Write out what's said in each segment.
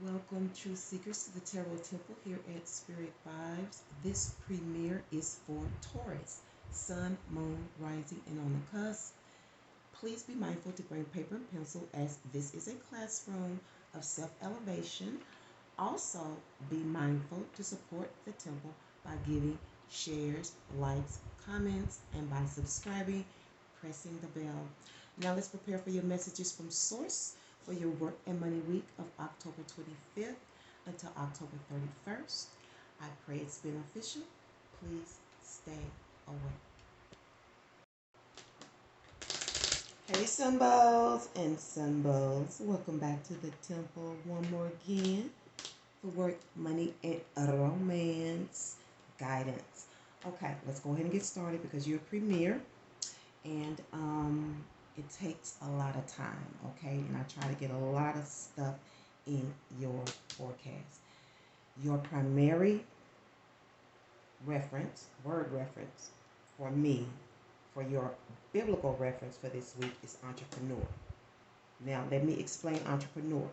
Welcome, true seekers, to the Tarot Temple here at Spearit Vibes. This premiere is for Taurus, Sun, Moon, Rising, and on the cusp. Please be mindful to bring paper and pencil as this is a classroom of self-elevation. Also, be mindful to support the temple by giving shares, likes, comments, and by subscribing, pressing the bell. Now let's prepare for your messages from Source for your work and money week of October 25th until October 31st. I pray it's beneficial. Please stay away. Hey Sunbows and Sunbows, welcome back to the temple one more again for work, money, and romance guidance. Okay, let's go ahead and get started because you're a premiere and it takes a lot of time, okay? And I try to get a lot of stuff in your forecast. Your primary reference, word reference for me, for your biblical reference for this week is entrepreneur. Now, let me explain entrepreneur.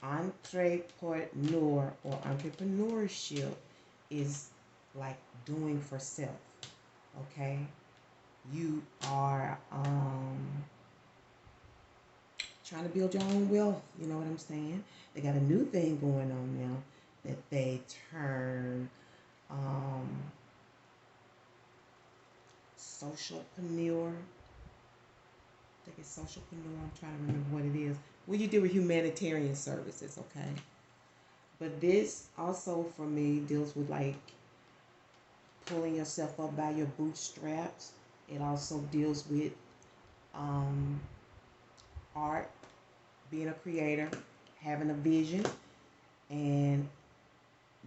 Entrepreneur or entrepreneurship is like doing for self, okay? You are trying to build your own wealth, you know what I'm saying? They got a new thing going on now that they turn socialpreneur. I think it's socialpreneur. I'm trying to remember what it is. What you do with humanitarian services, okay? But this also for me deals with like pulling yourself up by your bootstraps. It also deals with art, being a creator, having a vision, and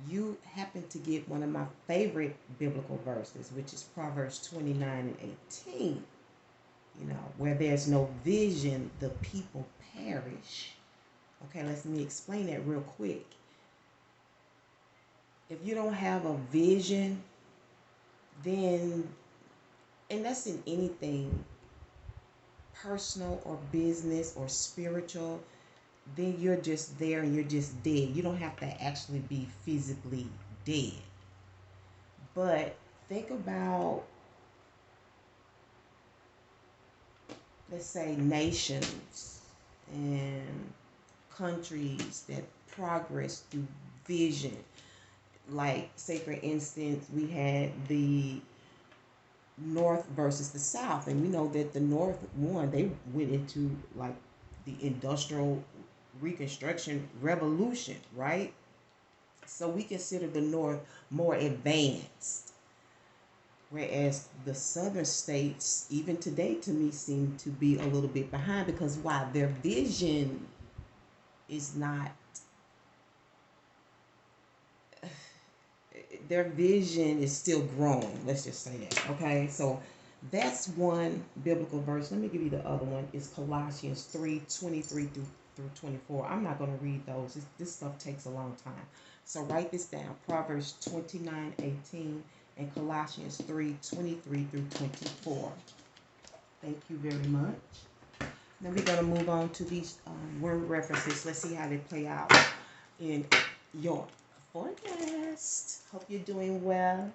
you happen to get one of my favorite biblical verses, which is Proverbs 29 and 18. You know, where there's no vision, the people perish. Okay, let me explain that real quick. If you don't have a vision, then, and that's in anything, personal or business or spiritual, then you're just there and you're just dead. You don't have to actually be physically dead. But think about, let's say, nations and countries that progress through vision. Like, say, for instance, we had the North versus the South, and we know that the North won. They went into like the industrial reconstruction revolution, right? So we consider the North more advanced, whereas the southern states, even today, to me, seem to be a little bit behind because why? Their vision is not, their vision is still growing. Let's just say that, okay? So that's one biblical verse. Let me give you the other one. It's Colossians 3:23 through 24. I'm not going to read those. This stuff takes a long time. So write this down. Proverbs 29:18 and Colossians 3:23 through 24. Thank you very much. Now we're going to move on to these word references. Let's see how they play out in your forecast. Hope you're doing well.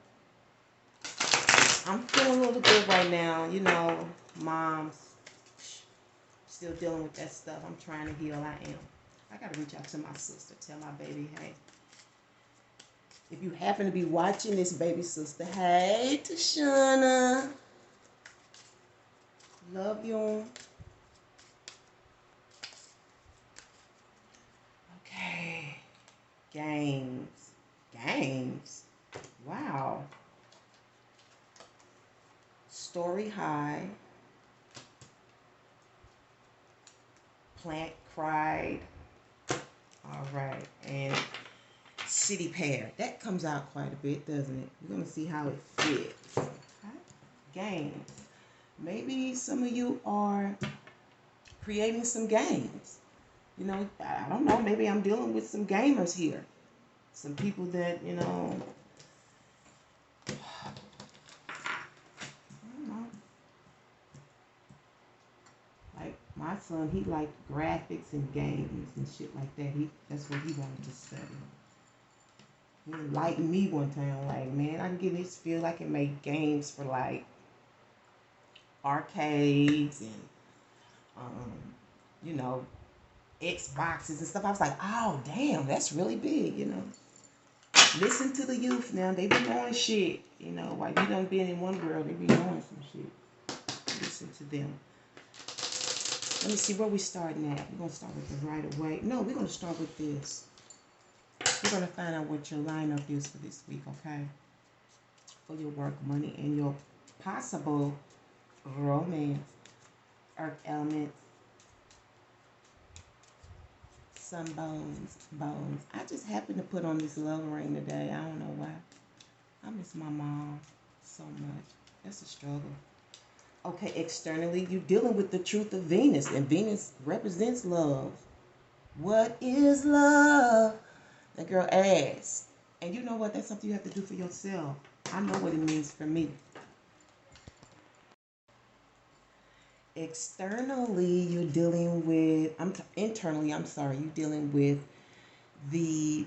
I'm feeling a little good right now. You know, mom's still dealing with that stuff. I'm trying to heal. I am. I got to reach out to my sister. Tell my baby, hey. If you happen to be watching this, baby sister, hey, Tashana. Love you. Okay. Games. Games. Wow. Story high. Plant cried. All right. And city pair. That comes out quite a bit, doesn't it? We're going to see how it fits. Okay. Games. Maybe some of you are creating some games. You know, I don't know. Maybe I'm dealing with some gamers here. Some people that, you know, I don't know. Like my son, he liked graphics and games and shit like that. That's what he wanted to study. He enlightened me one time, like, man, I can get this feel I can make games for like arcades and um, you know, Xboxes and stuff. I was like, oh damn, that's really big, you know. Listen to the youth now, they be knowing shit, you know, while you done been in one world, they be knowing some shit. Listen to them. Let me see where we starting at. We're gonna start with the right of way. No, we're gonna start with this. We're gonna find out what your lineup is for this week, okay? For your work, money, and your possible romance. Earth elements, some bones. I just happened to put on this love ring today. I don't know why. I miss my mom so much. That's a struggle. Okay, externally, you're dealing with the truth of Venus, and Venus represents love. What is love? The girl asked. And you know what? That's something you have to do for yourself. I know what it means for me. Externally, you're dealing with, internally, I'm sorry, you're dealing with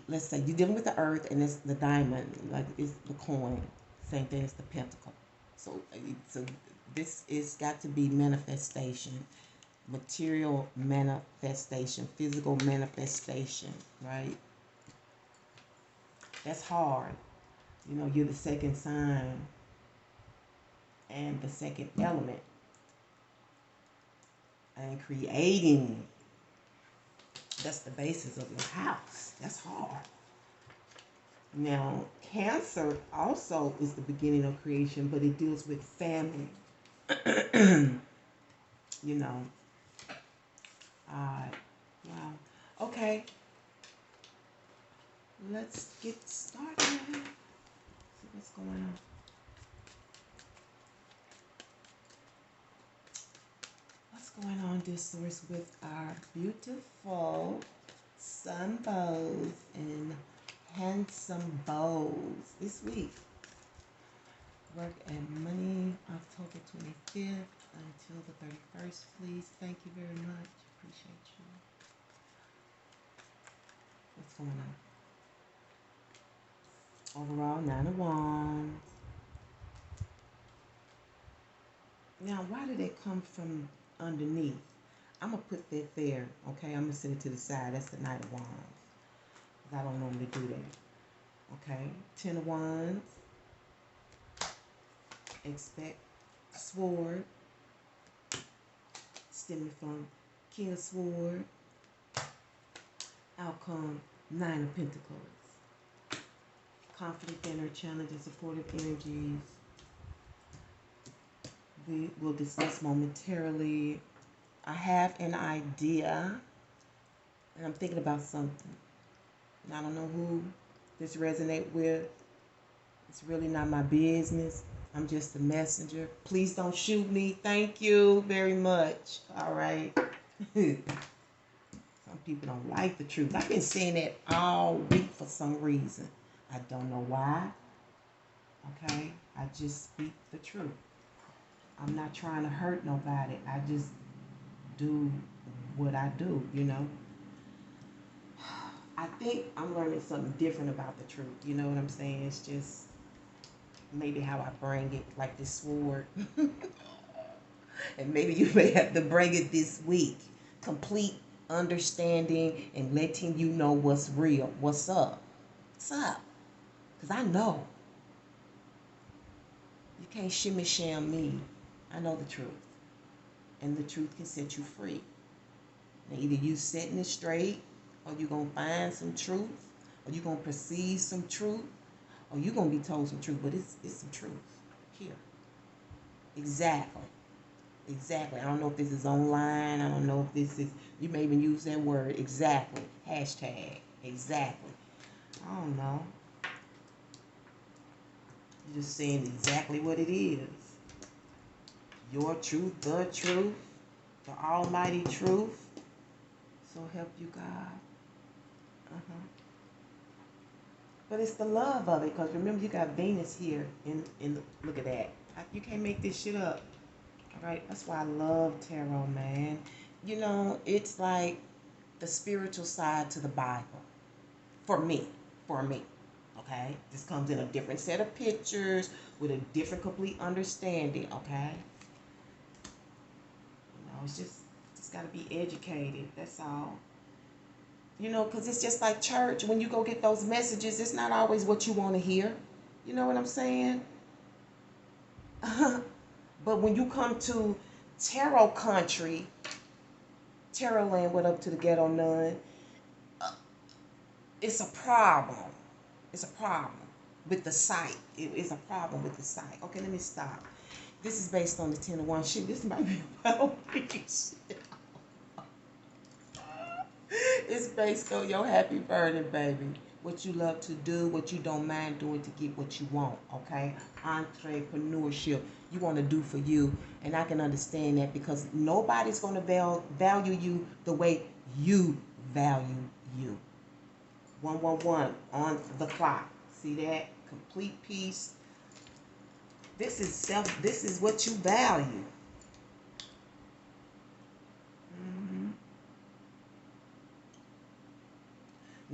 let's say, you're dealing with the earth, and it's the diamond, like it's the coin. Same thing as the pentacle. So this is got to be manifestation, material manifestation, physical manifestation, right? That's hard. You know, you're the second sign and the second element. And creating, that's the basis of your house. That's hard. Now, Cancer also is the beginning of creation, but it deals with family. You know. Alright. Wow. Okay. Let's get started. See what's going on. What's going on, dear source, with our beautiful sun bows and handsome bows this week? Work and money, October 25th until the 31st, please. Thank you very much. Appreciate you. What's going on? Overall, 9 of Wands. Now, why did it come from underneath? I'm going to put that there, okay? I'm going to set it to the side. That's the Knight of Wands. I don't normally do that. Okay? 10 of Wands. Expect sword. Stemming from King of Sword. Outcome, 9 of Pentacles. Confident inner challenges, supportive energies. We will discuss momentarily. I have an idea, and I'm thinking about something. And I don't know who this resonates with. It's really not my business. I'm just a messenger. Please don't shoot me. Thank you very much. All right. Some people don't like the truth. I've been saying that all week for some reason. I don't know why. Okay? I just speak the truth. I'm not trying to hurt nobody. I just do what I do, you know? I think I'm learning something different about the truth. You know what I'm saying? It's just maybe how I bring it, like this sword. And maybe you may have to bring it this week. Complete understanding and letting you know what's real. What's up? What's up? Because I know. You can't shimmy sham me. I know the truth. And the truth can set you free. Now, either you setting it straight, or you're going to find some truth, or you're going to perceive some truth, or you're going to be told some truth, but it's some truth here. Exactly. Exactly. I don't know if this is online. I don't know if this is, you may even use that word, exactly. Hashtag, exactly. I don't know. You're just saying exactly what it is. Your truth, the almighty truth. So help you God. But it's the love of it, because remember, you got Venus here look at that. You can't make this shit up. All right, that's why I love tarot, man. you know, it's like the spiritual side to the Bible. For me. For me. Okay? This comes in a different set of pictures with a different complete understanding. Okay? You know, it's just got to be educated. That's all. You know, because it's just like church. When you go get those messages, it's not always what you want to hear. You know what I'm saying? But when you come to tarot country, tarot land, what up to the ghetto nun, it's a problem. It's a problem with the site. It's a problem with the site. Okay, let me stop. This is based on the 10 of Wands. Shit, this might be about shit. It's based on your happy burden, baby. What you love to do, what you don't mind doing to get what you want, okay? Entrepreneurship. You want to do for you. And I can understand that because nobody's going to value you the way you value you. 111 on the clock. See that? Complete peace. This is what you value.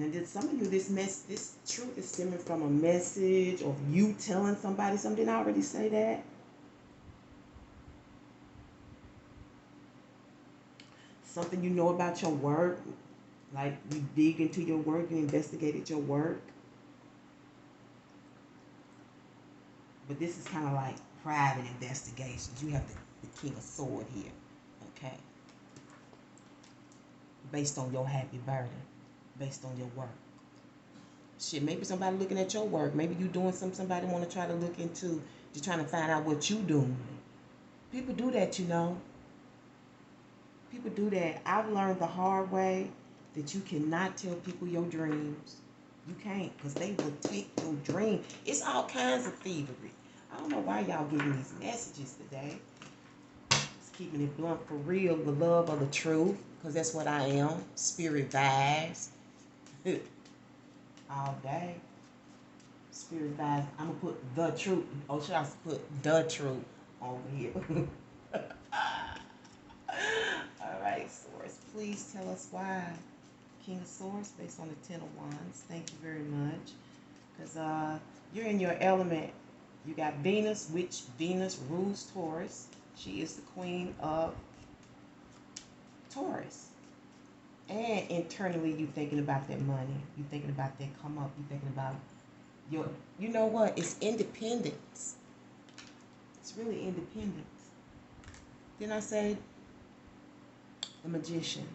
And did some of you, this truth is stemming from a message or you telling somebody something? Didn't I already say that? Something you know about your work, like you dig into your work, you investigated your work. But this is kind of like private investigations. You have the King of Sword here, okay? Based on your happy burden. Based on your work. Shit, maybe somebody looking at your work. Maybe you doing something somebody want to try to look into. You're trying to find out what you doing. People do that, you know. People do that. I've learned the hard way that you cannot tell people your dreams. You can't, because they will take your dream. It's all kinds of thievery. I don't know why y'all getting these messages today. Just keeping it blunt for real. The love of the truth, because that's what I am. Spirit Vibes. All day. Spirit Vibes. I'm going to put the truth. Oh, should I put the truth over here? All right, Source. Please tell us why. King of Swords based on the 10 of Wands. Thank you very much. Because you're in your element. You got Venus, which Venus rules Taurus. She is the queen of Taurus. And internally, you thinking about that money. You thinking about that come up. You thinking about your, you know what? It's independence. It's really independence. Didn't I say the Magician?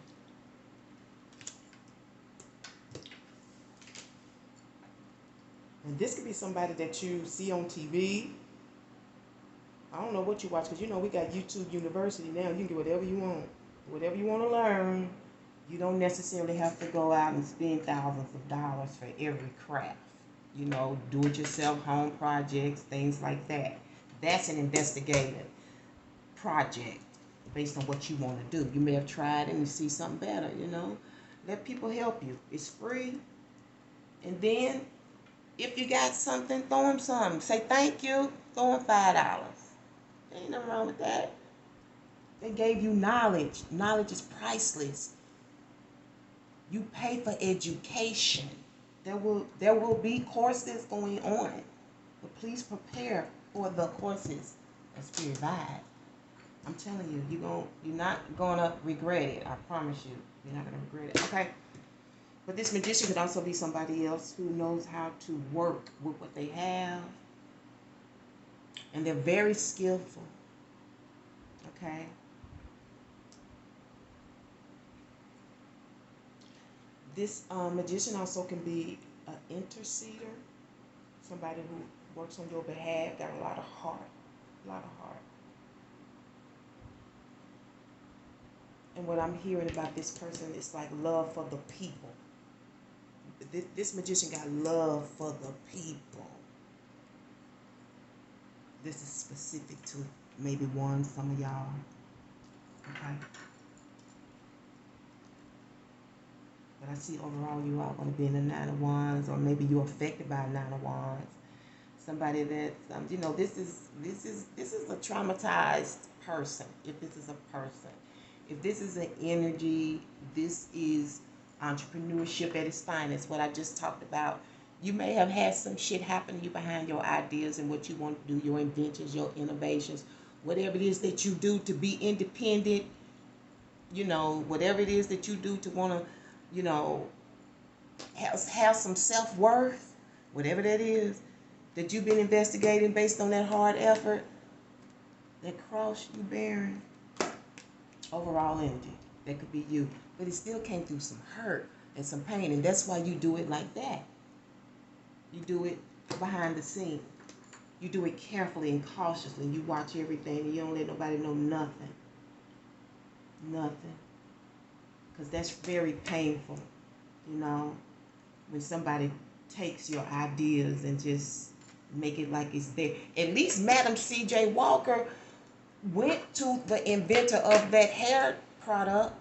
And this could be somebody that you see on TV. I don't know what you watch, because you know we got YouTube University now. You can get whatever you want. Whatever you want to learn. You don't necessarily have to go out and spend thousands of dollars for every craft. You know, do-it-yourself home projects, things like that. That's an investigative project based on what you want to do. You may have tried and you see something better, you know. Let people help you. It's free. And then, if you got something, throw them something. Say thank you, throw them $5. Ain't nothing wrong with that. They gave you knowledge. Knowledge is priceless. You pay for education. There will be courses going on. But please prepare for the courses of Spirit Vibe. I'm telling you, you're not gonna regret it. I promise you. You're not gonna regret it. Okay. But this magician could also be somebody else who knows how to work with what they have. And they're very skillful. Okay. This magician also can be an interceder. Somebody who works on your behalf. Got a lot of heart. A lot of heart. And what I'm hearing about this person is like love for the people. This magician got love for the people. This is specific to maybe some of y'all. Okay. But I see overall you are going to be in the 9 of Wands, or maybe you're affected by 9 of Wands. Somebody that, you know, this is a traumatized person, if this is a person. If this is an energy, this is entrepreneurship at its finest, what I just talked about. You may have had some shit happen to you behind your ideas and what you want to do, your inventions, your innovations, whatever it is that you do to be independent, whatever it is that you do to want to, have some self-worth, whatever that is, that you've been investigating based on that hard effort, that cross you bearing, overall energy, that could be you. But it still came through some hurt and some pain, and that's why you do it like that. You do it behind the scene. You do it carefully and cautiously. You watch everything and you don't let nobody know nothing. Nothing. Because that's very painful, when somebody takes your ideas and just make it like it's there. At least Madam C.J. Walker went to the inventor of that hair product.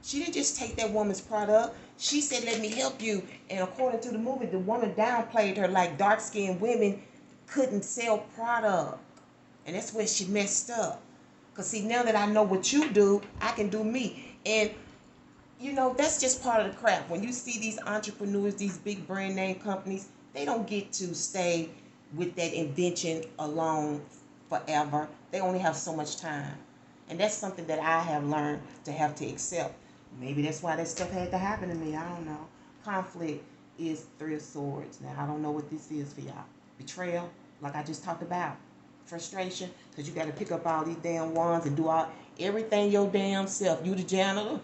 She didn't just take that woman's product. She said, let me help you. And according to the movie, the woman downplayed her like dark-skinned women couldn't sell product. And that's where she messed up. Because see, now that I know what you do, I can do me. And, that's just part of the craft. When you see these entrepreneurs, these big brand name companies, they don't get to stay with that invention alone forever. They only have so much time. And that's something that I have learned to have to accept. Maybe that's why that stuff had to happen to me. I don't know. Conflict is three of swords. Now, I don't know what this is for y'all. Betrayal, like I just talked about. Frustration, because you got to pick up all these damn wands and do everything your damn self. You the janitor.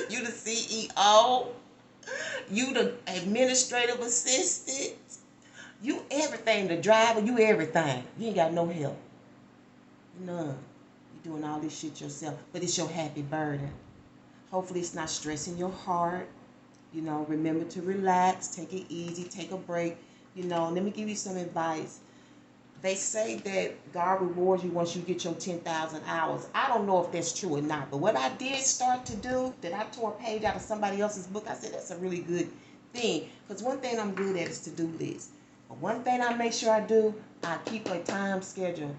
You the CEO. You the administrative assistant. You everything. The driver, you everything. You ain't got no help. None. You're doing all this shit yourself. But it's your happy burden. Hopefully it's not stressing your heart. Remember to relax. Take it easy. Take a break. Let me give you some advice. They say that God rewards you once you get your 10,000 hours. I don't know if that's true or not. But what I did start to do, that I tore a page out of somebody else's book, I said that's a really good thing. Because one thing I'm good at is to-do lists. But one thing I make sure I do, I keep a time schedule.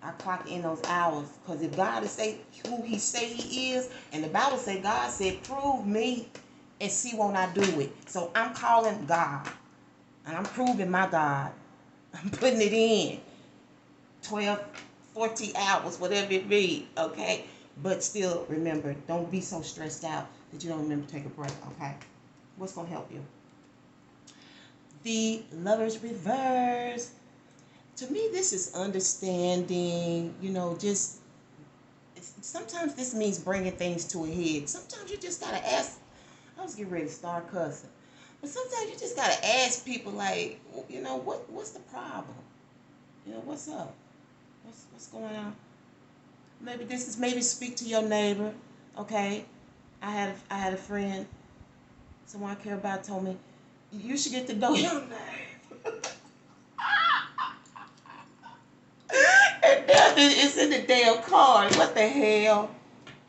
I clock in those hours. Because if God is who he say he is, and the Bible say God said, prove me and see won't I do it. So I'm calling God. And I'm proving my God. I'm putting it in. 12, 40 hours, whatever it be, okay? But still, remember, don't be so stressed out that you don't remember to take a break, okay? What's going to help you? The Lover's Reverse. To me, this is understanding, sometimes this means bringing things to a head. Sometimes you just got to ask. I was getting ready to start cussing. But sometimes you just got to ask people, like, what's the problem? What's up? What's going on? Maybe speak to your neighbor, okay? I had a friend, someone I care about, told me, you should get to know your neighbor. And now it's in the damn card. What the hell?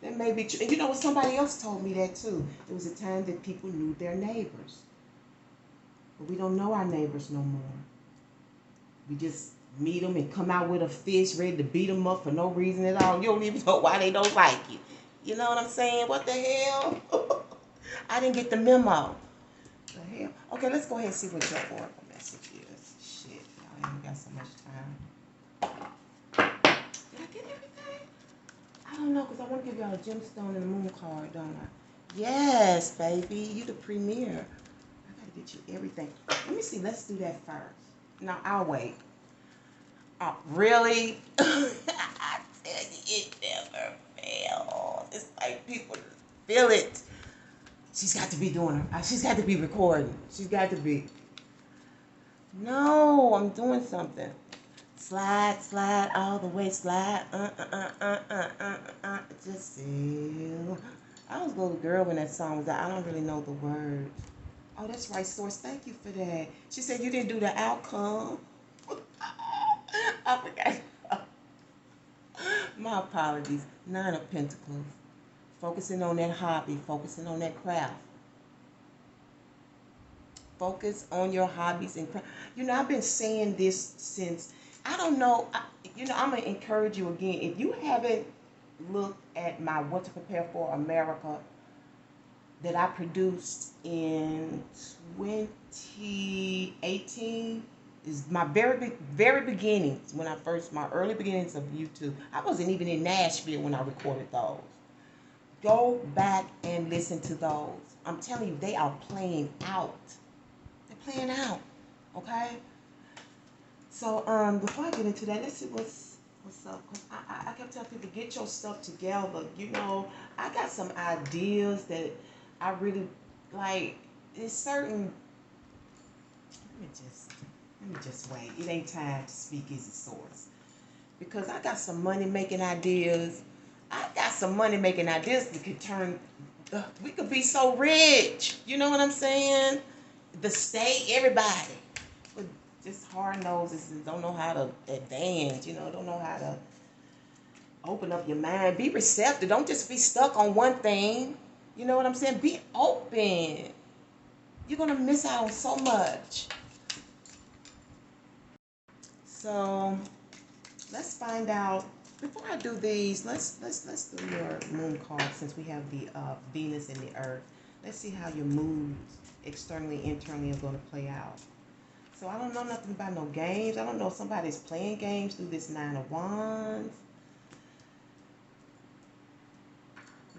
That may be true. And somebody else told me that too. There was a time that people knew their neighbors. But we don't know our neighbors no more. We just meet them and come out with a fist ready to beat them up for no reason at all. You don't even know why they don't like you. You know what I'm saying? What the hell? I didn't get the memo. The hell? Okay, let's go ahead and see what your oracle message is. Shit, I ain't got so much time. Did I get everything? I don't know, because I want to give y'all a gemstone and a moon card, don't I? Yes, baby. You the premier. Get you everything. Let me see. Let's do that first. No, I'll wait. Oh, really? I tell you, it never fails. It's like people feel it. She's got to be doing her. She's got to be recording. She's got to be. No, I'm doing something. Slide all the way. Slide. Just feel. I was a little girl when that song was out. I don't really know the words. Oh, that's right, Source. Thank you for that. She said you didn't do the outcome. I forgot. My apologies. 9 of Pentacles. Focusing on that hobby. Focusing on that craft. Focus on your hobbies and craft. I've been saying this since, I don't know. you know, I'm going to encourage you again. If you haven't looked at my What to Prepare for America that I produced in 2018, is my very beginnings when my early beginnings of YouTube. I wasn't even in Nashville when I recorded those. Go back and listen to those. I'm telling you, they are playing out. They're playing out. Okay? So before I get into that, let's see what's up. Cause I kept telling people, get your stuff together. You know, I got some ideas that I really like. It's certain. Let me just wait. It ain't time to speak as a source, because I got some money making ideas. I got some money making ideas that could turn. We could be so rich. You know what I'm saying? The state, everybody. But just hard noses and don't know how to advance. You know, don't know how to open up your mind. Be receptive. Don't just be stuck on one thing. You know what I'm saying? Be open. You're gonna miss out on so much. So let's find out. Before I do these, let's do your moon card, since we have the Venus and the Earth. Let's see how your moods externally, internally are going to play out. So I don't know nothing about no games. I don't know if somebody's playing games through this Nine of Wands.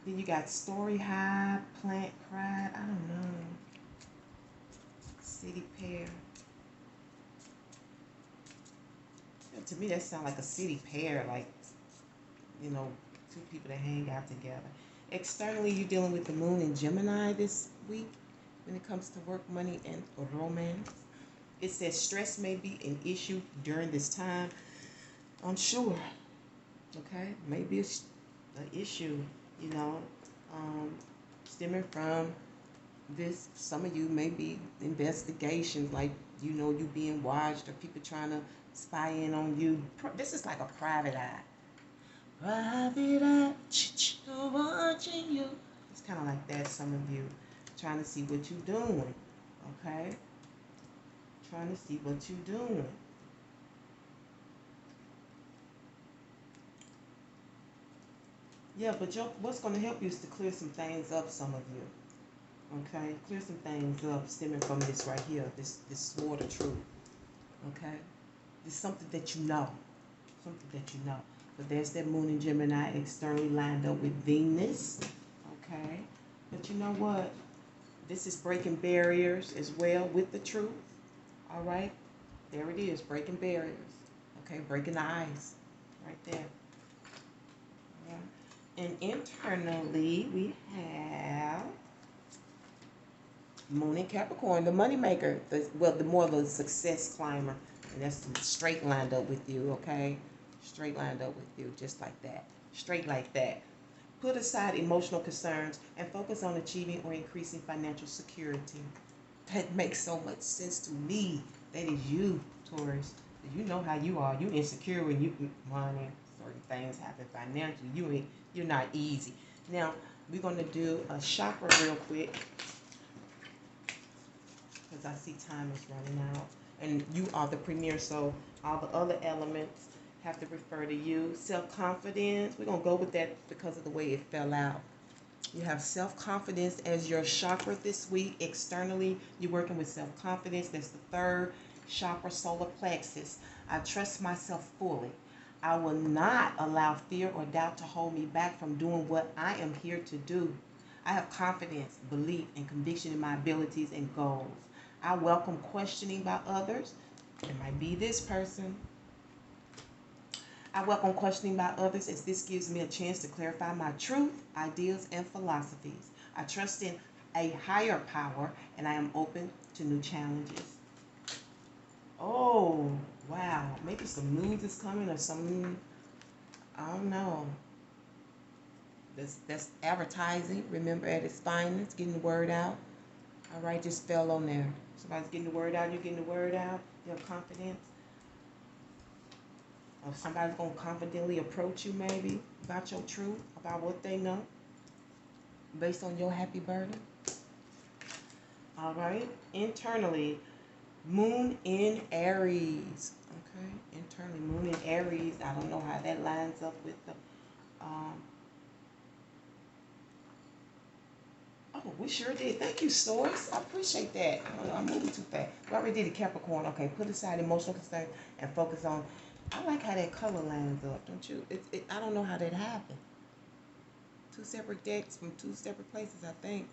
Then you got Story High, Plant Pride. I don't know. City Pair. To me, that sounds like a city pair, like, you know, two people that hang out together. Externally, you're dealing with the moon in Gemini this week when it comes to work, money, and romance. It says stress may be an issue during this time. I'm sure. Okay? Maybe it's an issue, you know, stemming from this. Some of you may be investigations, like, you know, you being watched or people trying to spy in on you. This is like a private eye. Private eye, watching you. It's kind of like that, some of you. Trying to see what you're doing. Okay? Trying to see what you're doing. Yeah, but what's going to help you is to clear some things up, some of you. Okay? Clear some things up stemming from this right here, this sword of truth. Okay? It's something that you know. Something that you know. But there's that moon in Gemini externally lined up with Venus. Okay? But you know what? This is breaking barriers as well with the truth. All right? There it is, breaking barriers. Okay? Breaking the ice. Right there. All right? And internally, we have moon in Capricorn, the money maker. The more the success climber. And that's straight lined up with you, okay? Straight lined up with you, just like that. Straight like that. Put aside emotional concerns and focus on achieving or increasing financial security. That makes so much sense to me. That is you, Taurus. You know how you are. You insecure when you money. Certain things happen financially. You're not easy. Now, we're going to do a chakra real quick, because I see time is running out. And you are the premier, so all the other elements have to refer to you. Self-confidence, we're going to go with that because of the way it fell out. You have self-confidence as your chakra this week. Externally, you're working with self-confidence. That's the third chakra, solar plexus. I trust myself fully. I will not allow fear or doubt to hold me back from doing what I am here to do. I have confidence, belief, and conviction in my abilities and goals. I welcome questioning by others. It might be this person. I welcome questioning by others, as this gives me a chance to clarify my truth, ideas, and philosophies. I trust in a higher power, and I am open to new challenges. Oh, wow. Maybe some news is coming, or some, I don't know. That's advertising. Remember, at its finest, getting the word out. All right, just fell on there. Somebody's getting the word out. You're getting the word out. You have confidence. Or somebody's going to confidently approach you, maybe, about your truth, about what they know, based on your happy burden. All right. Internally, Moon in Aries. Okay, internally, Moon in Aries. I don't know how that lines up with the. Um, oh, we sure did. Thank you, Stores. I appreciate that. I'm moving too fast. We already did a Capricorn. Okay, put aside emotional concern and focus on. I like how that color lines up, don't you? I don't know how that happened. Two separate decks from two separate places, I think.